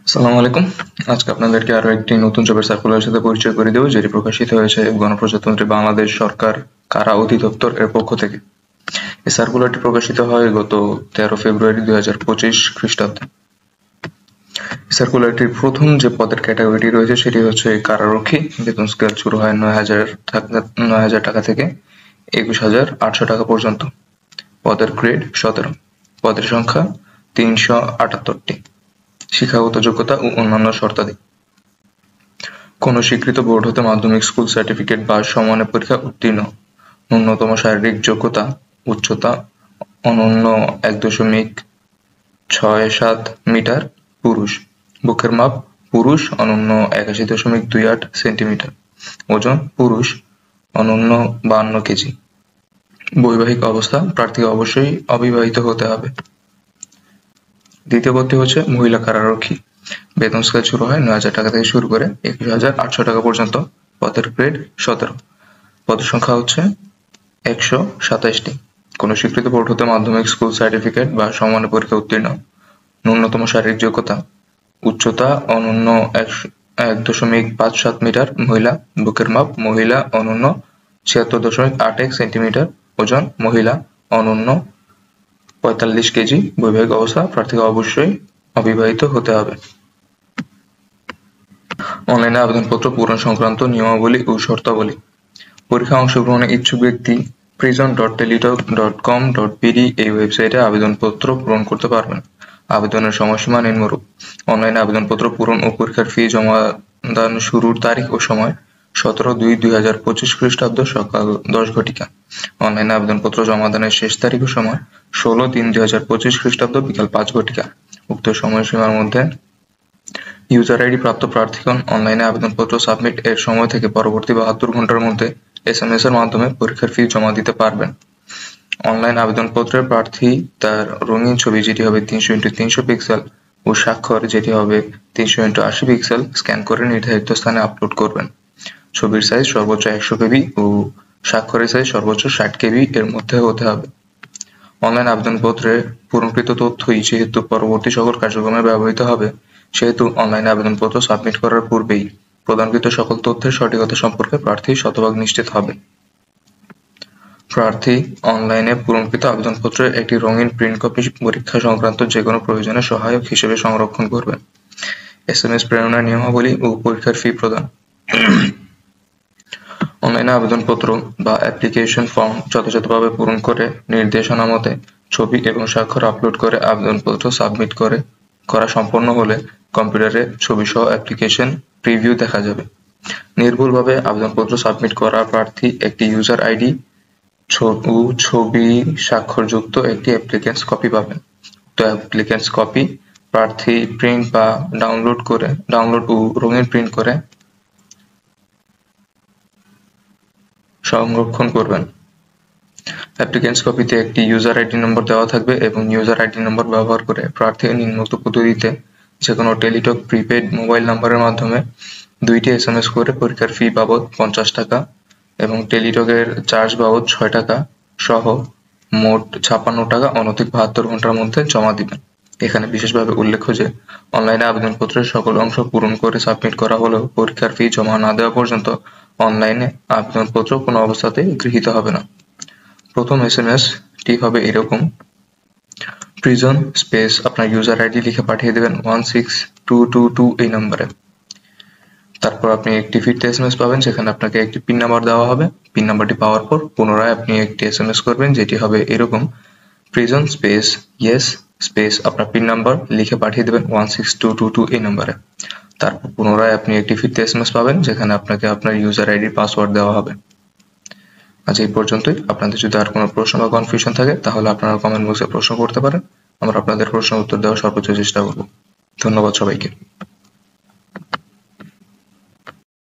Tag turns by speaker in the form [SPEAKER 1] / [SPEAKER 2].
[SPEAKER 1] আসসালামু আলাইকুম। আজকে আপনাদেরকে আরো একটি নতুন জবের সার্কুলারের সাথে পরিচয় করে দেব, যেটি প্রকাশিত হয়েছে গণপ্রজাতন্ত্রী বাংলাদেশ সরকার কারা অধিদপ্তর এর পক্ষ থেকে। এই সার্কুলারটি প্রকাশিত হয় গত 13 ফেব্রুয়ারি 2025 খ্রিস্টাব্দে। সার্কুলারটির প্রথম যে পদের ক্যাটাগরিটি রয়েছে সেটি হচ্ছে কারারক্ষী। বেতন স্কেল শুরু হয় 9,000 টাকা থেকে 21,800 টাকা পর্যন্ত। পদের গ্রেড 17। পদের সংখ্যা 378টি। শিক্ষাগত যোগ্যতা ও অন্যান্য শর্তাদি। কোন স্বীকৃত বোর্ড হতে মাধ্যমিক, স্কুল সার্টিফিকেট বা সমমানের পরীক্ষা উত্তীর্ণ। ন্যূনতম শারীরিক যোগ্যতা: উচ্চতা অনূন্য 1.67 মিটার পুরুষ। বুকের মাপ: পুরুষ অনূন্য 81.28 সেন্টিমিটার। ওজন: পুরুষ অনূন্য 52 কেজি। বৈবাহিক অবস্থা: প্রার্থীকে অবশ্যই অবিবাহিত হতে হবে। দ্বিতীয় পদটি হচ্ছে মহিলা কারারক্ষী। বেতন স্কেল শুরু হয় 9,000 টাকা থেকে শুরু করে 21,800 টাকা পর্যন্ত। পদের গ্রেড 17। পদের সংখ্যা হচ্ছে 127টি। কোন স্বীকৃত বোর্ড হতে মাধ্যমিক, স্কুল সার্টিফিকেট বা সমমানের পরীক্ষা উত্তীর্ণ। ন্যূনতম শারীরিক যোগ্যতা: উচ্চতা অনূন্য 1.57 মিটার মহিলা। বুকের মাপ: মহিলা অনূন্য 76.81 সেন্টিমিটার। ওজন: মহিলা অনূন্য 45 কেজি। বৈবাহিক অবস্থা: প্রার্থীকে অবশ্যই অবিবাহিত হতে হবে। অনলাইনে আবেদনপত্র পূরণ সংক্রান্ত নিয়মাবলী ও শর্তাবলী। পরীক্ষায় অংশগ্রহণে ইচ্ছুক ব্যক্তি prison.teletalk.com.bd এই ওয়েবসাইটে আবেদনপত্র পূরণ করতে পারবেন। আবেদনের সময়সীমা নিম্নরূপ: অনলাইনে আবেদনপত্র পূরণ ও পরীক্ষার ফি জমাদান শুরুর তারিখ ও সময়: 17/2/2025 খ্রিস্টাব্দ সকাল 10 ঘটিকা। অনলাইনে আবেদনপত্র জমাদানের শেষ তারিখ ও সময়: 16/3/2025 খ্রিস্টাব্দ বিকাল 5 ঘটিকা। উক্ত সময়সীমার মধ্যে ইউজার আইডি প্রাপ্ত প্রার্থীগণ অনলাইনে আবেদনপত্র সাবমিট এর সময় থেকে পরবর্তী 72 ঘন্টার মধ্যে SMS এর মাধ্যমে পরীক্ষার ফি জমা দিতে পারবেন। অনলাইন আবেদনপত্রে প্রার্থী তার রঙিন ছবি, যেটি হবে 300x300 পিক্সেল, ও স্বাক্ষর, যেটি হবে 300x80 পিক্সেল, স্ক্যান করে নির্ধারিত স্থানে আপলোড করবেন। ছবির সাইজ সর্বোচ্চ 100 KB ও স্বাক্ষরের সাইজ সর্বোচ্চ 60 KB এর মধ্যে হতে হবে। অনলাইন আবেদনপত্রে পূরণকৃত তথ্যই যেহেতু পরবর্তী সকল কার্যক্রমে ব্যবহৃত হবে, সেহেতু অনলাইন আবেদনপত্র সাবমিট করার পূর্বেই প্রদানকৃত সকল তথ্যের সঠিকতা সম্পর্কে প্রার্থী শতভাগ নিশ্চিত হবে। প্রার্থী অনলাইনে পূরণকৃত আবেদনপত্রের একটি রঙিন প্রিন্ট কপি পরীক্ষা সংক্রান্ত যেকোনো প্রয়োজনে সহায়ক হিসেবে সংরক্ষণ করবেন। SMS প্রেরণার নিয়মাবলী ও পরীক্ষার ফি প্রদান। অনলাইনে আবেদনপত্র বা অ্যাপ্লিকেশন ফর্ম যথাযথভাবে পূরণ করে নির্দেশনা মতে ছবি এবং স্বাক্ষর আপলোড করে আবেদনপত্র সাবমিট করা সম্পন্ন হলে কম্পিউটারে ছবি সহ অ্যাপ্লিকেশন প্রিভিউ দেখা যাবে। নির্ভুলভাবে আবেদনপত্র সাবমিট করা প্রার্থী একটি ইউজার আইডি ও ছবি স্বাক্ষরযুক্ত একটি অ্যাপ্লিকেন্টস কপি পাবেন। তো অ্যাপ্লিকেন্টস কপি প্রার্থী প্রিন্ট বা ডাউনলোড ও রঙিন প্রিন্ট করে সংরক্ষণ করবেন। অ্যাপ্লিকেন্টস কপিতে একটি ইউজার আইডি নম্বর দেওয়া থাকবে এবং ইউজার আইডি নম্বর ব্যবহার করে প্রার্থী নিম্নোক্ত পদ্ধতিতে যেকোনো টেলিটক প্রিপেইড মোবাইল নাম্বারের মাধ্যমে 2টি SMS করে পরীক্ষার ফি বাবদ 50 টাকা এবং টেলিটকের চার্জ বাবদ 6 টাকা সহ মোট 56 টাকা অনধিক 72 ঘন্টার মধ্যে জমা দিবেন। এখানে বিশেষভাবে উল্লেখ্য যে অনলাইনে আবেদনপত্রের সকল অংশ পূরণ করে সাবমিট করা হলেও পরীক্ষার ফি জমা না দেওয়া পর্যন্ত অনলাইনে আবেদনপত্র কোনো অবস্থাতেই গৃহীত হবে না। প্রথম SMS টি হবে এরকম: প্রিজন স্পেস আপনার ইউজার আইডি লিখে পাঠিয়ে দেবেন 16222 এই নম্বরে। তারপর আপনি একটি ফিরতি SMS পাবেন, যেখানে আপনাকে একটি পিন নাম্বার দেওয়া হবে। পিন নাম্বারটি পাওয়ার পর পুনরায় আপনি একটি SMS করবেন, যেটি হবে এরকম: প্রিজন স্পেস ইয়েস স্পেস আপনার পিন নাম্বার লিখে পাঠিয়ে দেবেন 16222 এই নম্বরে। তারপর পুনরায় আপনি একটি ফিরতি SMS পাবেন, যেখানে আপনাকে আপনার ইউজার আইডির পাসওয়ার্ড দেওয়া হবে। আজ এই পর্যন্তই। আপনাদের যদি আর কোনো প্রশ্ন বা কনফিউশন থাকে তাহলে আপনারা কমেন্ট বক্সে প্রশ্ন করতে পারেন। আমরা আপনাদের প্রশ্নের উত্তর দেওয়ার সর্বোচ্চ চেষ্টা করব। ধন্যবাদ সবাইকে।